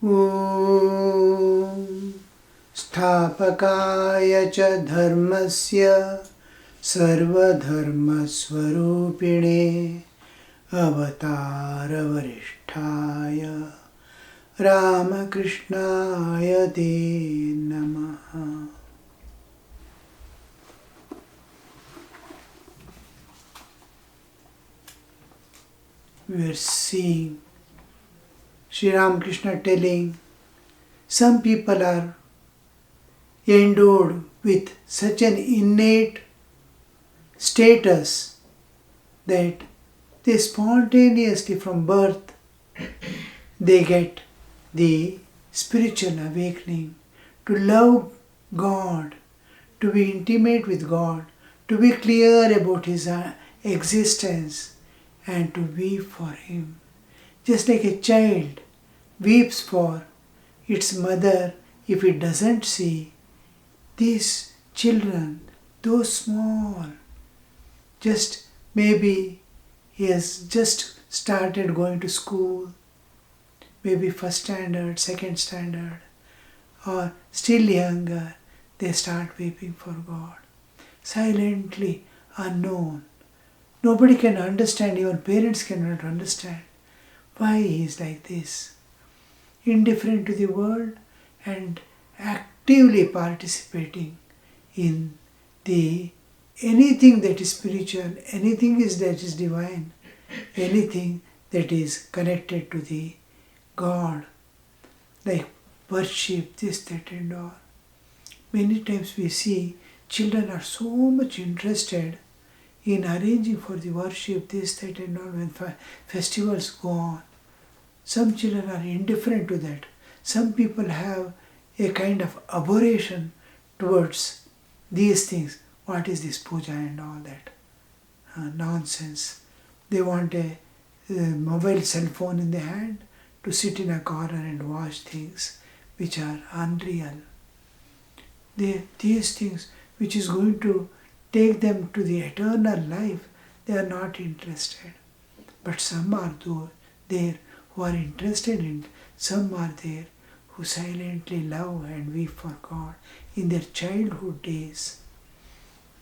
Om Sthapakaya cha dharmasya sarvadharmasvarupine avatara varisthaya Ramakrishnaya te namaha. We are seeing Sri Ramakrishna telling some people are endowed with such an innate status that they spontaneously from birth they get the spiritual awakening to love God, to be intimate with God, to be clear about His existence and to weep for Him. Just like a child weeps for its mother if it doesn't see, these children, though small, just maybe he has just started going to school, maybe first standard, second standard, or still younger, they start weeping for God. Silently, unknown. Nobody can understand, even parents cannot understand why he is like this. Indifferent to the world and actively participating in the anything that is spiritual, anything that is divine, anything that is connected to the God, like worship, this, that and all. Many times we see children are so much interested in arranging for the worship, this, that and all when festivals go on. Some children are indifferent to that. Some people have a kind of aberration towards these things. What is this puja and all that? Nonsense. They want a mobile cell phone in their hand to sit in a corner and watch things which are unreal. These things which is going to take them to the eternal life, they are not interested. But some are there who are interested in, some are there who silently love and weep for God in their childhood days.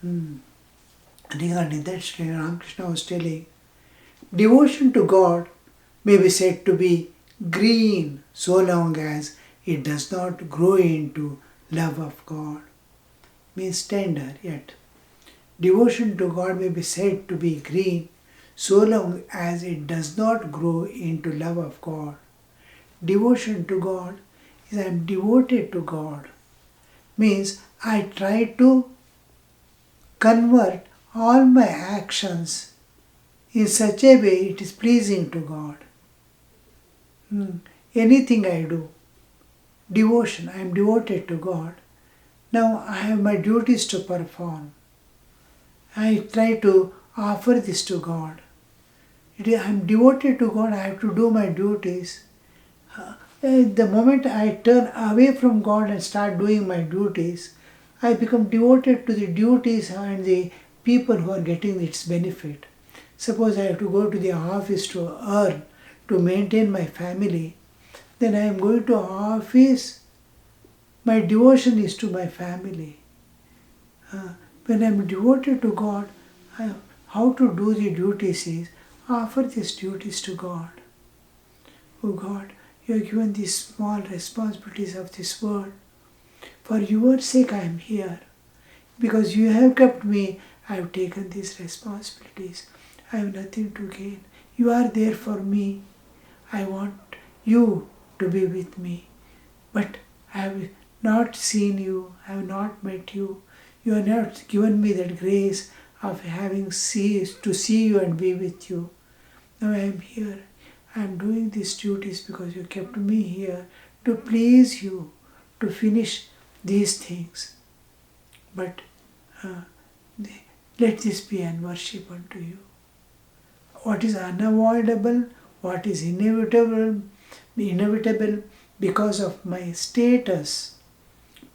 Regarding that, Sri Ramakrishna was telling, devotion to God may be said to be green so long as it does not grow into love of God. Means tender yet. Devotion to God may be said to be green so long as it does not grow into love of God. Devotion to God is I am devoted to God. Means I try to convert all my actions in such a way it is pleasing to God. Anything I do, devotion, I am devoted to God. Now I have my duties to perform. I try to offer this to God. I am devoted to God, I have to do my duties. The moment I turn away from God and start doing my duties, I become devoted to the duties and the people who are getting its benefit. Suppose I have to go to the office to earn, to maintain my family, then I am going to office, my devotion is to my family. When I am devoted to God, how to do the duties is offer these duties to God. Oh God, you have given these small responsibilities of this world. For your sake I am here. Because you have kept me, I have taken these responsibilities. I have nothing to gain. You are there for me. I want you to be with me. But I have not seen you, I have not met you. You have not given me that grace of having to see you and be with you. Now I am here. I am doing these duties because you kept me here to please you, to finish these things. But let this be an worship unto you. What is unavoidable, what is inevitable because of my status,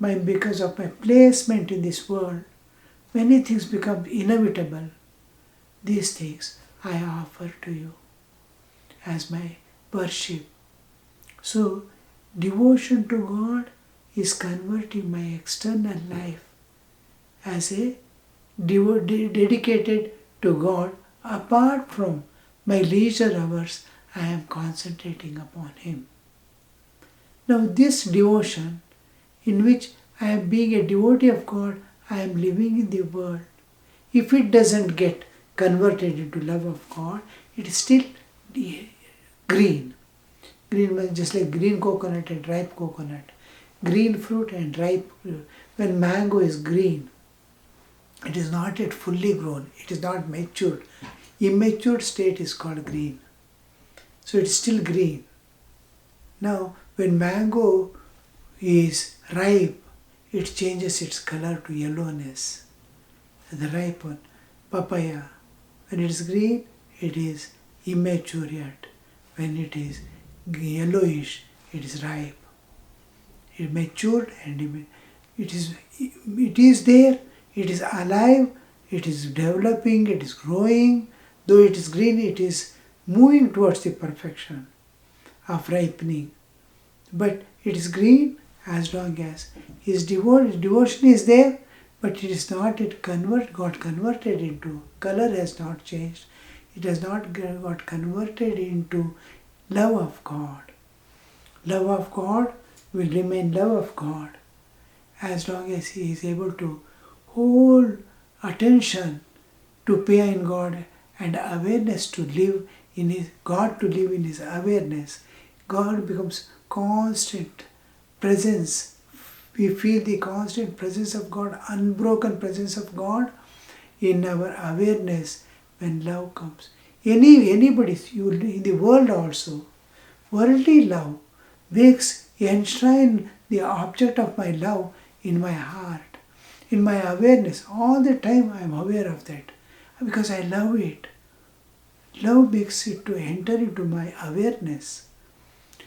because of my placement in this world, many things become inevitable. These things I offer to you as my worship. So devotion to God is converting my external life as a dedicated to God. Apart from my leisure hours, I am concentrating upon Him. Now this devotion, in which I am being a devotee of God, I am living in the world. If it doesn't get converted into love of God, it is still green. Green means just like green coconut and ripe coconut. Green fruit and ripe fruit. When mango is green, it is not yet fully grown. It is not matured. Immature state is called green. So it is still green. Now, when mango is ripe, it changes its color to yellowness. The ripe one, papaya, when it is green, it is immature yet. When it is yellowish, it is ripe. It matured and it is there, it is alive, it is developing, it is growing. Though it is green, it is moving towards the perfection of ripening. But it is green as long as his devotion is there, but it is not yet got converted into, color has not changed. It has not got converted into love of God. Love of God will remain love of God as long as he is able to hold attention to pay in God and awareness to live in his God, to live in his awareness. God becomes constant presence. We feel the constant presence of God, unbroken presence of God in our awareness when love comes. Anybody in the world also, worldly love makes enshrine the object of my love in my heart, in my awareness. All the time I am aware of that because I love it. Love makes it to enter into my awareness.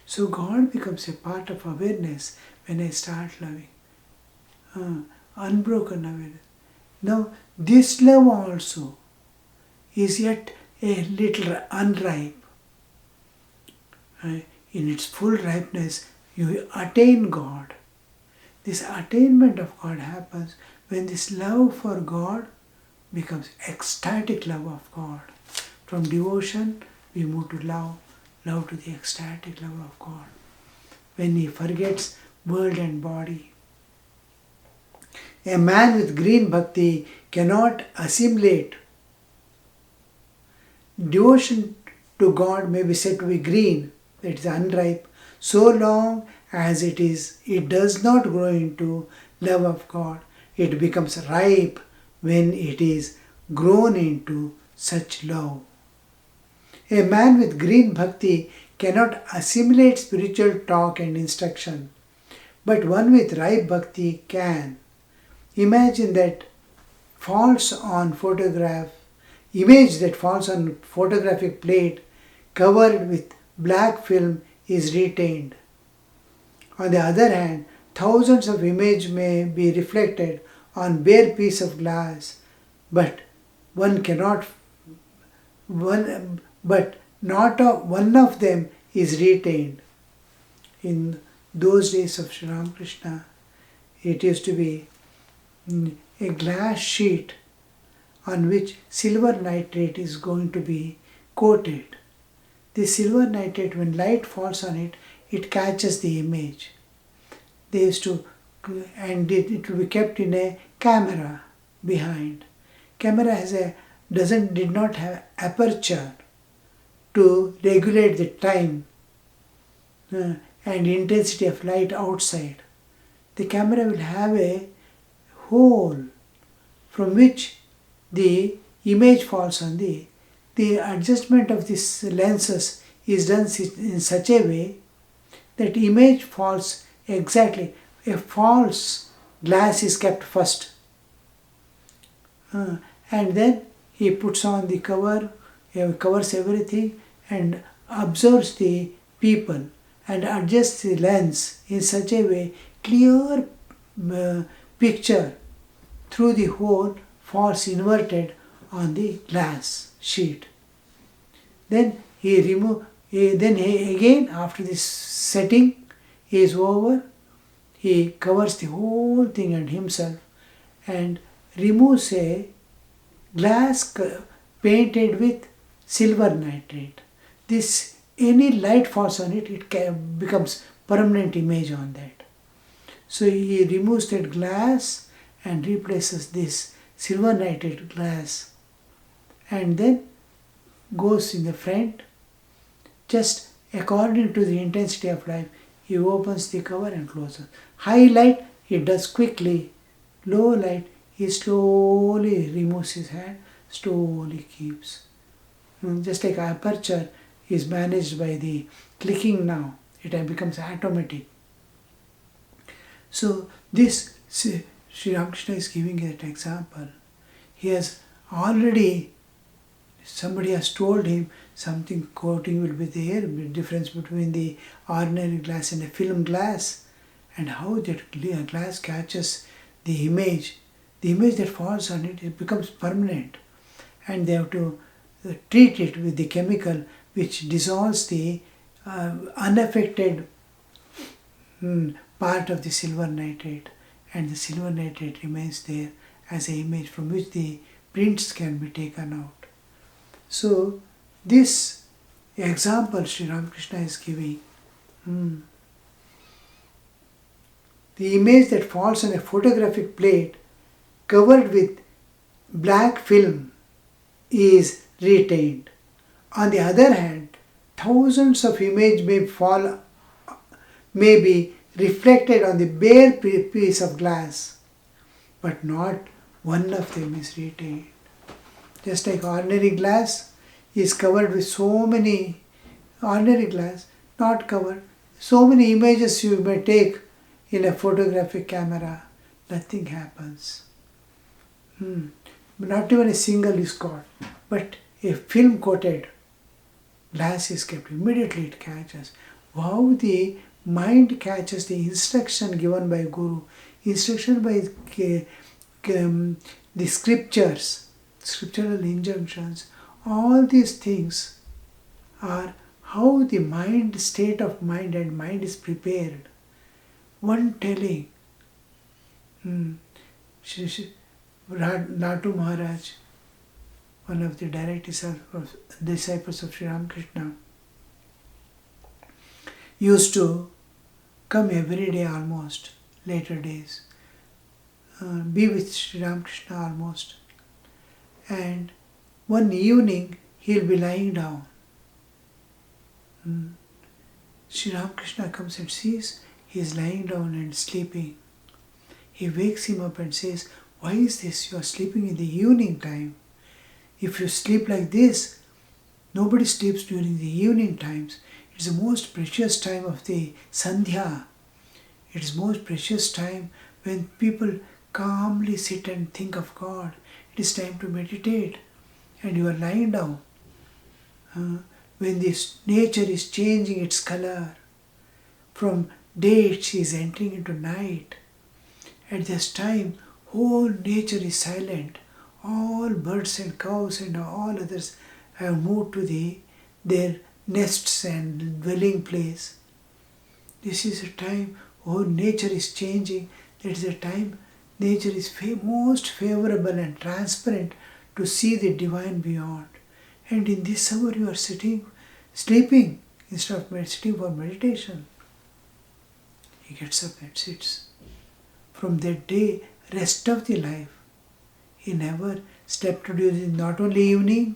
So God becomes a part of awareness when I start loving. Unbroken awareness. Now this love also is yet a little unripe. In its full ripeness, you attain God. This attainment of God happens when this love for God becomes ecstatic love of God. From devotion, we move to love to the ecstatic love of God. When he forgets world and body. A man with green bhakti cannot assimilate. Devotion to God may be said to be green, that is unripe, so long as it does not grow into love of God. It becomes ripe when it is grown into such love. A man with green bhakti cannot assimilate spiritual talk and instruction, but one with ripe bhakti can. Imagine that falls on image that falls on photographic plate covered with black film is retained. On the other hand, thousands of images may be reflected on bare piece of glass, but not one of them is retained. In those days of Sri Ramakrishna, it used to be a glass sheet on which silver nitrate is going to be coated. The silver nitrate, when light falls on it, it catches the image. They used to, and it will be kept in a camera behind. Camera did not have aperture to regulate the time and intensity of light outside. The camera will have a hole from which the image falls on. The adjustment of these lenses is done in such a way that image falls exactly. A false glass is kept first. And then he puts on the cover, covers everything and observes the people and adjusts the lens in such a way clear picture through the hole falls inverted on the glass sheet. Then he again after this setting, he is over, he covers the whole thing and himself and removes a glass painted with silver nitrate. This, any light falls on it, it becomes permanent image on that. So he removes that glass and replaces this silver nitrate glass and then goes in the front. Just according to the intensity of light, he opens the cover and closes. High light, he does quickly. Low light, he slowly removes his hand, slowly keeps. Just like aperture is managed by the clicking now, it becomes automatic. So this, Sri Ramakrishna is giving that example. He has already, somebody has told him something coating will be there, the difference between the ordinary glass and a film glass, and how that glass catches the image that falls on it, it becomes permanent. And they have to treat it with the chemical which dissolves the unaffected part of the silver nitrate, and the silver nitrate remains there as an image from which the prints can be taken out. So this example Sri Ramakrishna is giving, the image that falls on a photographic plate covered with black film is retained. On the other hand, thousands of images may be reflected on the bare piece of glass, but not one of them is retained. Just like ordinary glass is covered with so many, ordinary glass not covered, so many images you may take in a photographic camera, nothing happens. Not even a single is caught, but a film coated glass is kept, immediately it catches. How the mind catches the instruction given by Guru, instruction by the scriptures, scriptural injunctions, all these things are how the mind, state of mind and mind is prepared. One telling, Natu Maharaj, one of the direct disciples of Sri Ramakrishna, used to come every day almost, later days, be with Sri Ramakrishna almost. And one evening he'll be lying down. Sri Ramakrishna comes and sees he is lying down and sleeping. He wakes him up and says, "Why is this? You are sleeping in the evening time. If you sleep like this, nobody sleeps during the evening times. It's the most precious time of the Sandhya. It is most precious time when people calmly sit and think of God. It is time to meditate. And you are lying down. When this nature is changing its color, from day it is entering into night. At this time, whole nature is silent. All birds and cows and all others have moved to their nests and dwelling place. This is a time whole nature is changing. That is a time nature is most favorable and transparent to see the divine beyond. And in this hour you are sleeping instead of sitting for meditation." He gets up and sits. From that day, rest of the life, he never slept during not only evening,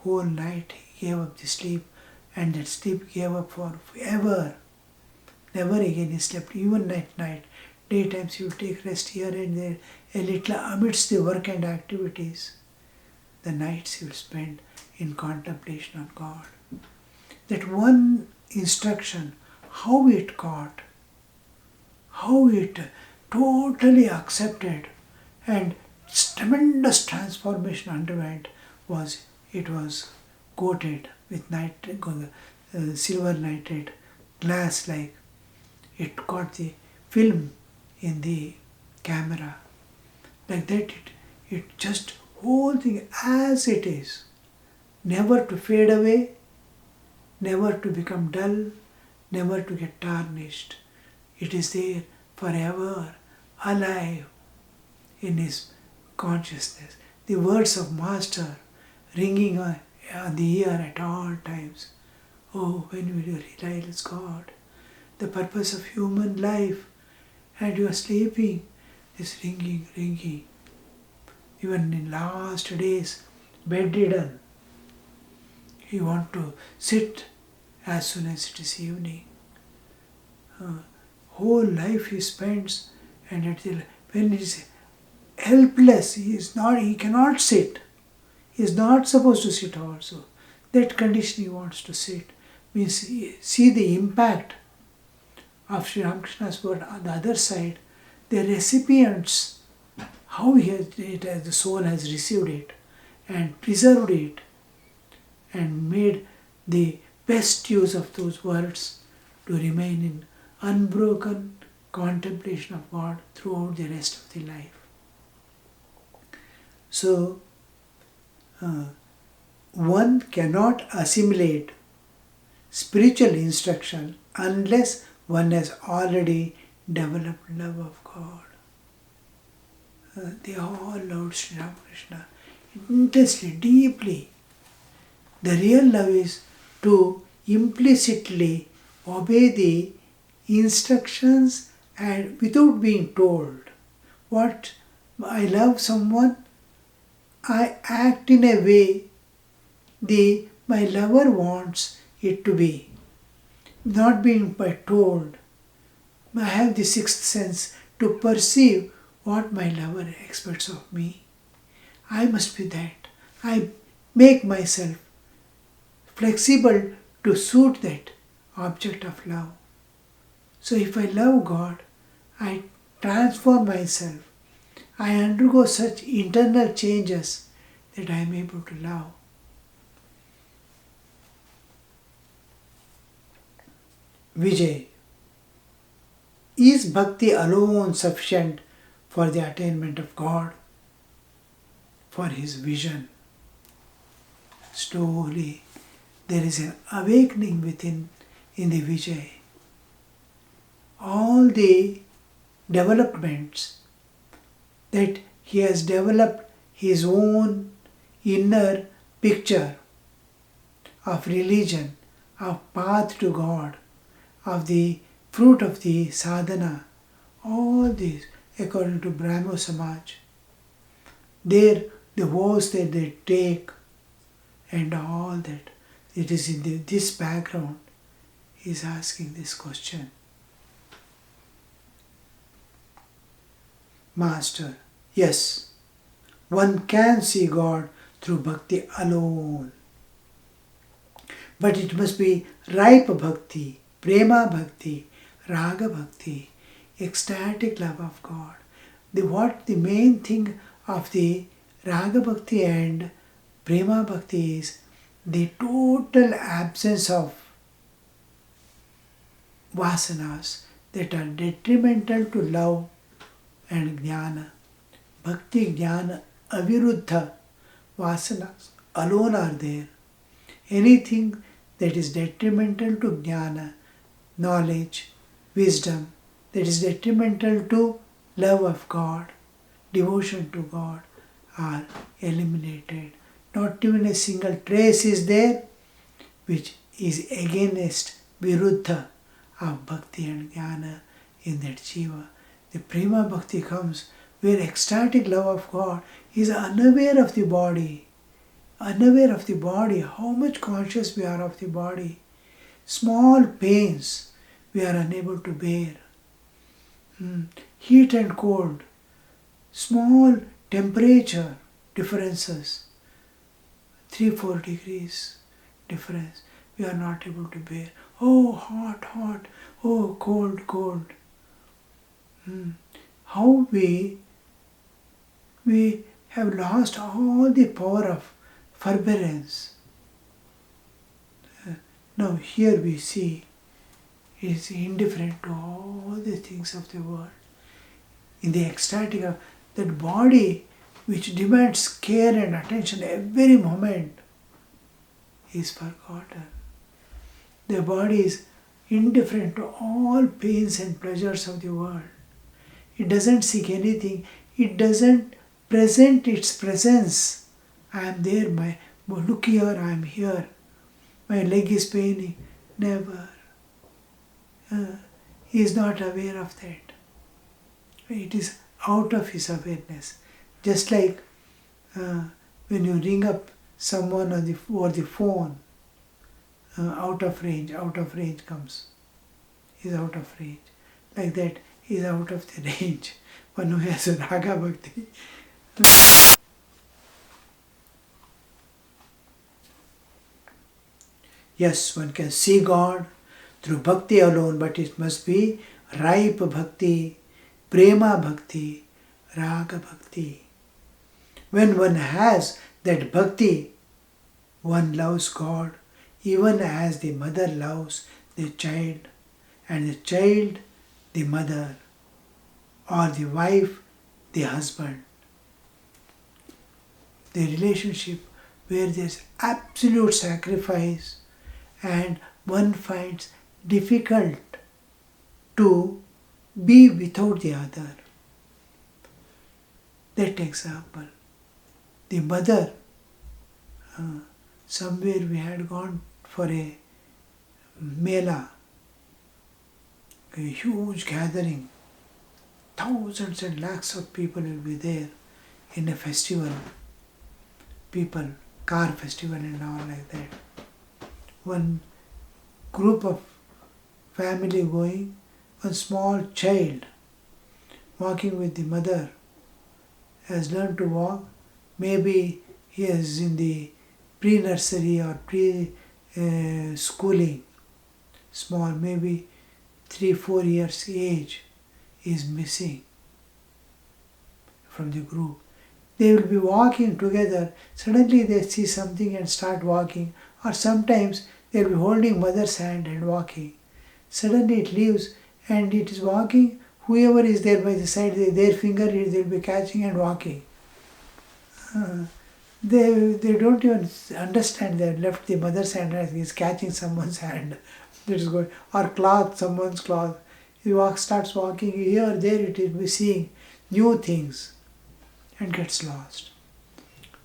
whole night he gave up the sleep, and that sleep gave up forever. Never again he slept, even at night. Daytimes he will take rest here and there, a little amidst the work and activities. The nights he will spend in contemplation on God. That one instruction, how it caught, how it totally accepted, and tremendous transformation underwent was coated with silver nitrate, glass like. It caught the film in the camera. Like that it just whole thing as it is, never to fade away, never to become dull, never to get tarnished. It is there forever, alive in his consciousness. The words of Master ringing on the ear at all times. Oh, when will you realize God? The purpose of human life, and you are sleeping, this ringing. Even in last days, bedridden, you want to sit as soon as it is evening. Whole life he spends, and when he is helpless, he cannot sit. He is not supposed to sit also. That condition he wants to sit. Means see the impact of Sri Ramakrishna's word on the other side. The recipients, how the soul has received it and preserved it and made the best use of those words to remain in unbroken contemplation of God throughout the rest of the life. So, one cannot assimilate spiritual instruction unless one has already developed love of God. They all loved Sri Ramakrishna intensely, deeply. The real love is to implicitly obey the instructions and without being told. What I love someone, I act in a way my lover wants it to be, not being told. I have the sixth sense to perceive what my lover expects of me. I must be that. I make myself flexible to suit that object of love. So if I love God, I transform myself. I undergo such internal changes that I am able to love. Vijay, is bhakti alone sufficient for the attainment of God, for his vision? Slowly, there is an awakening within in the Vijay. All the developments that he has developed his own inner picture of religion, of path to God, of the fruit of the sadhana, all these according to Brahmo Samaj. There, the vows that they take and all that, it is in this background, he is asking this question. Master, yes, one can see God through bhakti alone. But it must be ripe bhakti, prema bhakti, raga bhakti, ecstatic love of God. The main thing of the raga bhakti and prema bhakti is the total absence of vasanas that are detrimental to love and jnana. Bhakti, jnana, aviruddha vasanas alone are there. Anything that is detrimental to jnana, knowledge, wisdom, that is detrimental to love of God, devotion to God, are eliminated. Not even a single trace is there which is against viruddha of bhakti and jnana in that jiva. The prema bhakti comes where ecstatic love of God is unaware of the body. Unaware of the body, how much conscious we are of the body. Small pains we are unable to bear. Heat and cold, small temperature differences, 3-4 degrees difference, we are not able to bear. Oh, hot, hot, oh, cold, cold. How we have lost all the power of forbearance. Now here we see he is indifferent to all the things of the world. In the ecstatic of that body which demands care and attention every moment is forgotten. The body is indifferent to all pains and pleasures of the world. It doesn't seek anything. It doesn't present its presence. I am there, look here, I am here. My leg is paining. Never. He is not aware of that. It is out of his awareness. Just like when you ring up someone over the phone, out of range comes. He is out of range. Like that, he is out of the range. One who has a raga bhakti. Yes, one can see God through bhakti alone, but it must be ripe bhakti, prema bhakti, raga bhakti. When one has that bhakti, one loves God even as the mother loves the child, and the child the mother, or the wife the husband. The relationship where there is absolute sacrifice and one finds difficult to be without the other. That example, the mother, somewhere we had gone for a mela, a huge gathering, thousands and lakhs of people will be there in a festival, people, car festival and all like that. One group of family going, one small child walking with the mother has learned to walk. Maybe he is in the pre-nursery or pre-schooling, small, maybe 3-4 years age, is missing from the group. They will be walking together, suddenly they see something and start walking, or sometimes they will be holding mother's hand and walking. Suddenly it leaves and it is walking, whoever is there by the side, their finger they will be catching and walking. They don't even understand they have left the mother's hand and is catching someone's hand. That is going, or cloth, someone's cloth. He starts walking here, there, it will be seeing new things and gets lost.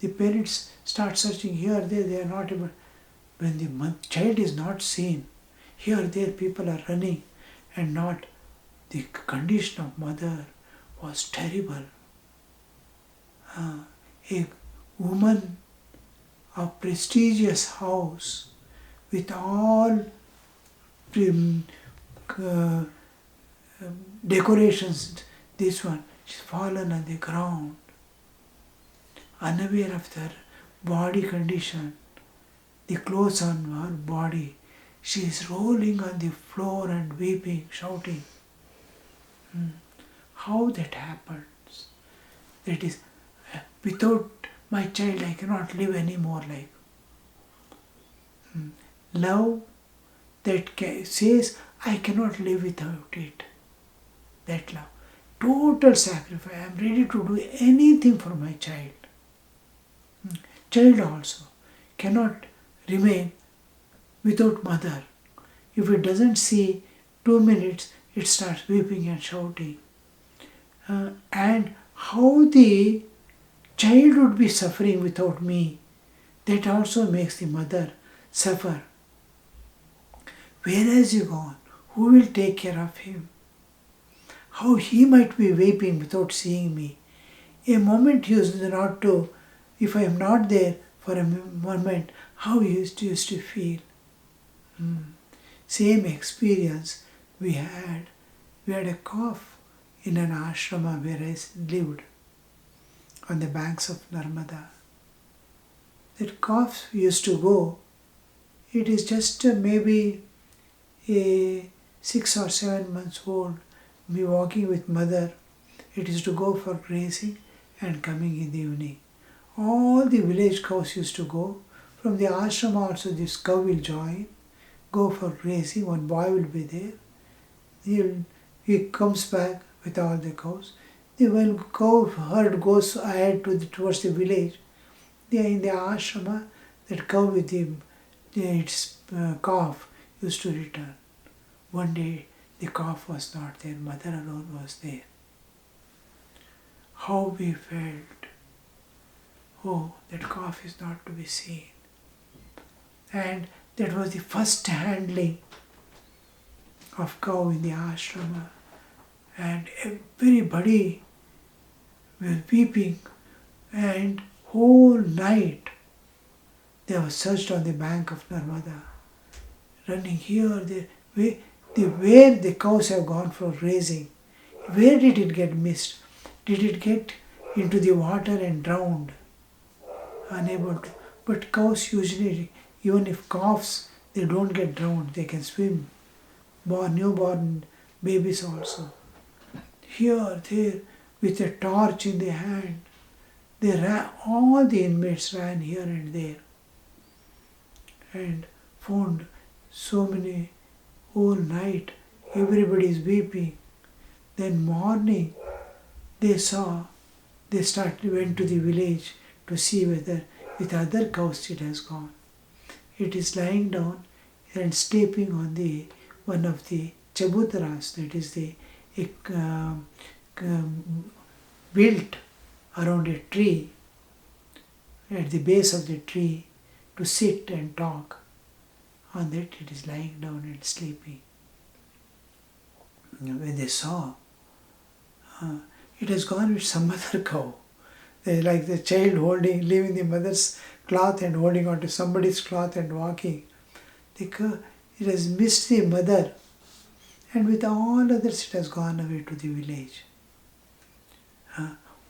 The parents start searching here, there, they are not able. When the child is not seen, here, there, people are running and not. The condition of mother was terrible. A woman of prestigious house with all decorations, this one, she's fallen on the ground, unaware of their body condition, the clothes on her body. She is rolling on the floor and weeping, shouting. How that happens? That is, without my child I cannot live anymore. Like love that says I cannot live without it. That love, total sacrifice. I am ready to do anything for my child. Child also cannot remain without mother. If it doesn't see 2 minutes, it starts weeping and shouting. And how the child would be suffering without me, that also makes the mother suffer. Where has he gone? Who will take care of him? How he might be weeping without seeing me. A moment he used not to, if I am not there for a moment, how he used to feel. Same experience we had. We had a cough in an ashrama where I lived on the banks of Narmada. That cough used to go. It is just maybe a 6 or 7 months old. Me walking with mother. It is to go for grazing and coming in the evening. All the village cows used to go. From the ashrama also this cow will join, go for grazing. One boy will be there. He comes back with all the cows. When cow herd goes ahead towards the village, in the ashrama, that cow with its calf used to return. One day the calf was not there, mother alone was there. How we felt, oh, that calf is not to be seen. And that was the first handling of cow in the ashrama. And everybody was weeping, and whole night they were searched on the bank of Narmada, running here, there, where the cows have gone for grazing. Where did it get missed? Did it get into the water and drowned? Unable to. But cows usually, even if calves, they don't get drowned, they can swim. Newborn babies also. Here, there, with a torch in the hand, they ran, all the inmates ran here and there and found so many, whole night, everybody is weeping. Then morning, they went to the village to see whether with other cows it has gone. It is lying down and sleeping on one of the chabutaras, that is the built around a tree, at the base of the tree, to sit and talk. On that it is lying down and sleeping. When they saw, it has gone with some other cow. They like the child leaving the mother's cloth and holding on to somebody's cloth and walking. It has missed the mother, and with all others it has gone away to the village.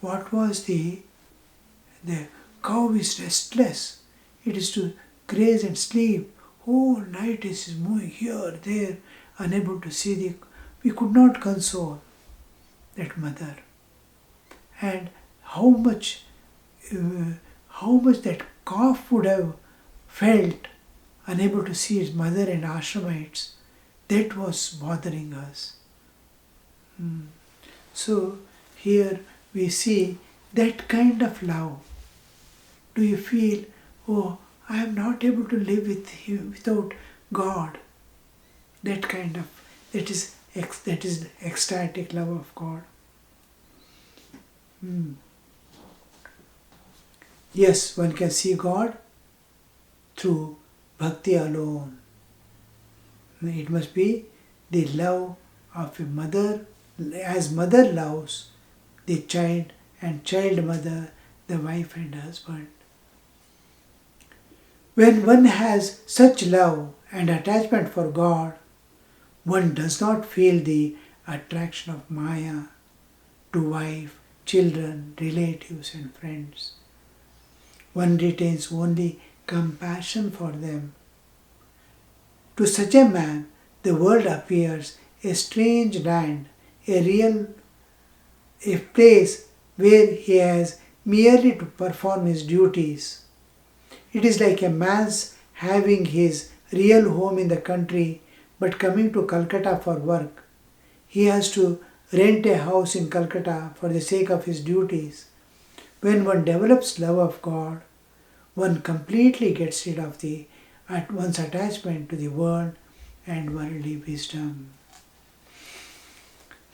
What was the cow is restless. It is to graze and sleep. Whole night it is moving here, there, unable to see we could not console that mother. And how much that calf would have felt, unable to see his mother and ashramites, that was bothering us. So here we see that kind of love. Do you feel, oh, I am not able to live with him without God? That is ecstatic love of God. Yes, one can see God through bhakti alone. It must be the love of a mother, as mother loves the child, and child mother, the wife and husband. When one has such love and attachment for God, one does not feel the attraction of Maya to wife, children, relatives and friends. One retains only compassion for them. To such a man, the world appears a strange land, a place where he has merely to perform his duties. It is like a man's having his real home in the country but coming to Calcutta for work. He has to rent a house in Calcutta for the sake of his duties. When one develops love of God, one completely gets rid of one's attachment to the world and worldly wisdom.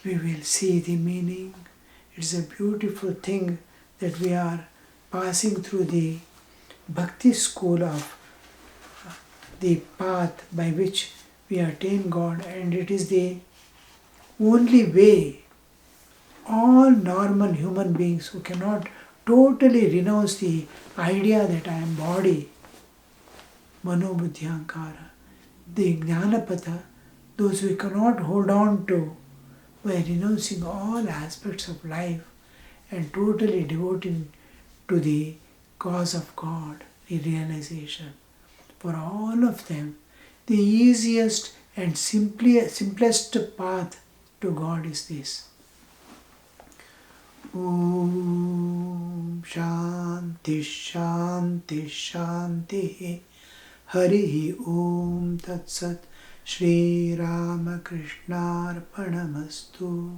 We will see the meaning. It's a beautiful thing that we are passing through the Bhakti school of the path by which we attain God, and it is the only way all normal human beings who cannot totally renounce the idea that I am body, manobuddhyankara, the jnanapatha, those who cannot hold on to by renouncing all aspects of life and totally devoting to the cause of God, the realization. For all of them, the easiest and simplest path to God is this. Om Shanti Shanti Shanti Harihi Om Tat Sat Shri Ramakrishna Arpanamastu.